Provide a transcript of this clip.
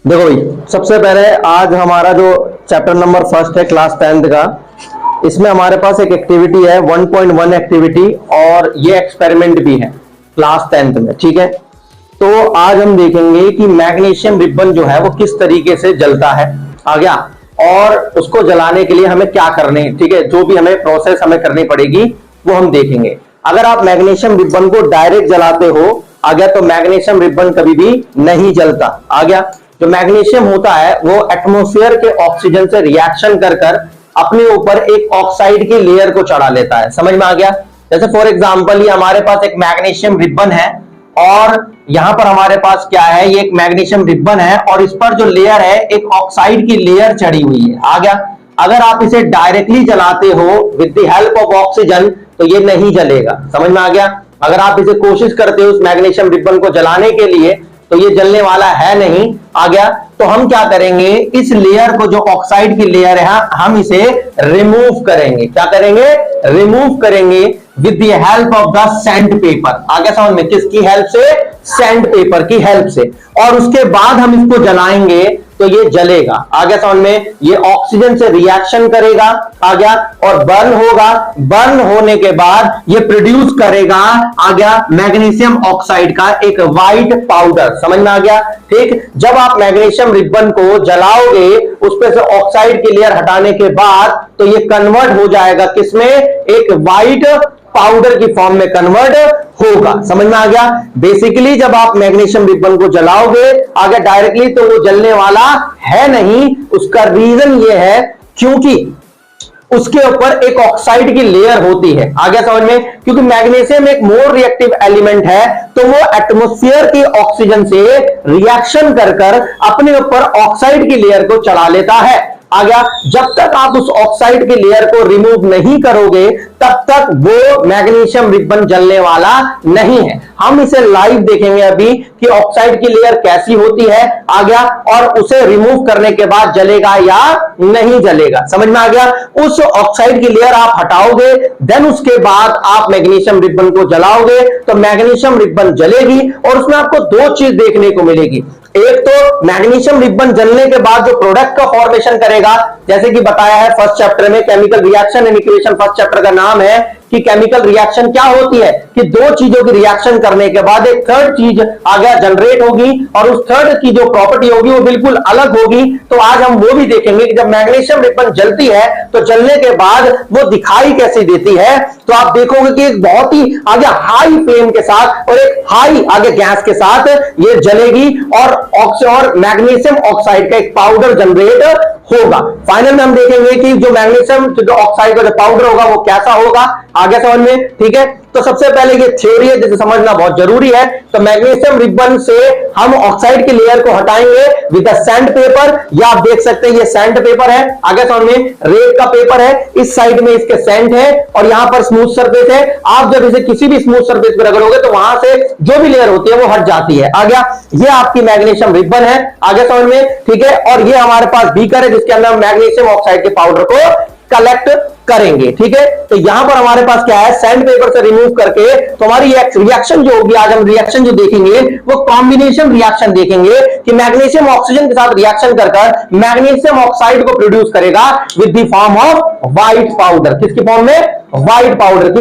देखो भाई, सबसे पहले आज हमारा जो चैप्टर नंबर फर्स्ट है क्लास 10th का, इसमें हमारे पास एक एक्टिविटी है 1.1 एक्टिविटी, और ये एक्सपेरिमेंट भी है क्लास 10th में। ठीक है, तो आज हम देखेंगे कि मैग्नीशियम रिबन जो है वो किस तरीके से जलता है, आ गया, और उसको जलाने के लिए हमें क्या करने, ठीक है, जो भी हमें प्रोसेस हमें करनी पड़ेगी वो हम देखेंगे। अगर आप मैग्नीशियम रिबन को डायरेक्ट जलाते हो, आ गया, तो मैग्नीशियम रिबन कभी भी नहीं जलता, आ गया। जो मैग्नीशियम होता है वो एटमॉस्फेयर के ऑक्सीजन से रिएक्शन कर कर अपने ऊपर एक ऑक्साइड की लेयर को चढ़ा लेता है। समझ में आ गया? जैसे फॉर एग्जांपल ये हमारे पास एक मैग्नीशियम रिबन है, और यहां पर हमारे पास क्या है, ये एक मैग्नीशियम रिबन है और इस पर जो लेयर है एक ऑक्साइड की लेयर चढ़ी हुई है, आ गया। अगर आप इसे डायरेक्टली जलाते हो with the help of oxygen तो ये नहीं जलेगा। समझ में आ गया? अगर आप इसे कोशिश करते हो उस मैग्नीशियम रिबन को जलाने के लिए तो ये जलने वाला है नहीं, आ गया। तो हम क्या करेंगे, इस लेयर को, जो ऑक्साइड की लेयर है, हम इसे रिमूव करेंगे। क्या करेंगे? रिमूव करेंगे with the help of the sandpaper. आ गया समझ में? किसकी हेल्प से? सैंड पेपर की हेल्प से। और उसके बाद हम इसको जलाएंगे तो ये जलेगा। आ गया समझ में? ये ऑक्सीजन से रिएक्शन करेगा, आ गया, और बर्न होगा। बर्न होने के बाद ये प्रोड्यूस करेगा, आ गया, मैग्नीशियम ऑक्साइड का एक व्हाइट पाउडर। समझ में आ गया? ठीक। जब आप मैग्नीशियम रिबन को जलाओगे, उस पे से ऑक्साइड की लेयर हटाने के बाद तो ये कन्वर्ट हो जाएगा किसमें? एक व्हाइट पाउडर की फॉर्म में कन्वर्ट होगा। समझ में आ गया? बेसिकली जब आप मैग्नीशियम रिबन को जलाओगे, आगे डायरेक्टली, तो वो जलने वाला है नहीं। उसका रीजन ये है क्योंकि उसके ऊपर एक ऑक्साइड की लेयर होती है। आ गया समझ में? क्योंकि मैग्नीशियम एक मोर रिएक्टिव एलिमेंट है, तो वो एटमॉस्फेयर की ऑक्सीजन से रिएक्शन कर कर अपने ऊपर ऑक्साइड की लेयर को चढ़ा लेता है। आ गया। जब तक आप उस ऑक्साइड की लेयर को रिमूव नहीं करोगे तब तक वो मैग्नीशियम रिबन जलने वाला नहीं है। हम इसे लाइव देखेंगे अभी कि ऑक्साइड की लेयर कैसी होती है, आ गया, और उसे रिमूव करने के बाद जलेगा या नहीं जलेगा। समझ में आ गया? उस ऑक्साइड की लेयर आप हटाओगे, देन उसके बाद आप मैग्नीशियम रिबन को जलाओगे तो मैग्नीशियम रिबन जलेगी, और उसमें आपको दो चीज देखने को मिलेगी। एक तो मैग्नीशियम रिबन जलने के बाद जो प्रोडक्ट का फॉर्मेशन करेगा, जैसे कि बताया है फर्स्ट चैप्टर में, chemical reaction and equation first chapter का नाम है कि केमिकल रिएक्शन क्या होती है कि दो चीजों की रिएक्शन करने के बाद एक थर्ड चीज आ गया जनरेट होगी, और उस थर्ड की जो प्रॉपर्टी होगी वो बिल्कुल अलग होगी। तो आज हम वो भी देखेंगे कि जब मैग्नीशियम रिबन जलती है तो जलने के बाद वो दिखाई कैसे देती है। तो आप देखोगे कि एक बहुत ही आगे हाई फ्लेम के साथ और एक हाई आगे गैस के साथ ये जलेगी, और मैग्नीशियम ऑक्साइड का एक पाउडर जनरेट होगा। फाइनल में हम देखेंगे कि जो मैग्नीशियम जो ऑक्साइड का जो पाउडर होगा वो कैसा होगा, आगे समझ में? ठीक है, तो सबसे पहले ये थ्योरी है जिसे समझना बहुत जरूरी है। तो मैग्नीशियम रिबन से हम ऑक्साइड की लेयर को हटाएंगे विद अ सैंड पेपर, या आप देख सकते हैं ये सैंड पेपर है, आगे समझ में? रेत का पेपर है, इस साइड में इसके सैंड है, और यहां पर स्मूथ सरफेस है। आप जब इसे किसी भी स्मूथ सरफेस पर रगड़ोगे तो वहां से जो भी लेयर होती है वो हट जाती है। आ गया, ये आपकी मैग्नीशियम रिबन है, आगे समझ में? ठीक है, और ये हमारे पास बीकर है जिसके अंदर मैग्नीशियम ऑक्साइड के पाउडर को कलेक्ट करेंगे। ठीक है, तो यहां पर हमारे पास क्या है, सैंड पेपर से रिमूव करके तो हमारी रिएक्शन जो होगी, आज हम रिएक्शन जो देखेंगे वो कॉम्बिनेशन रिएक्शन देखेंगे कि मैग्नीशियम ऑक्सीजन के साथ रिएक्शन कर कर मैग्नीशियम ऑक्साइड को प्रोड्यूस करेगा with the form of white powder. किसकी फॉर्म में? व्हाइट पाउडर की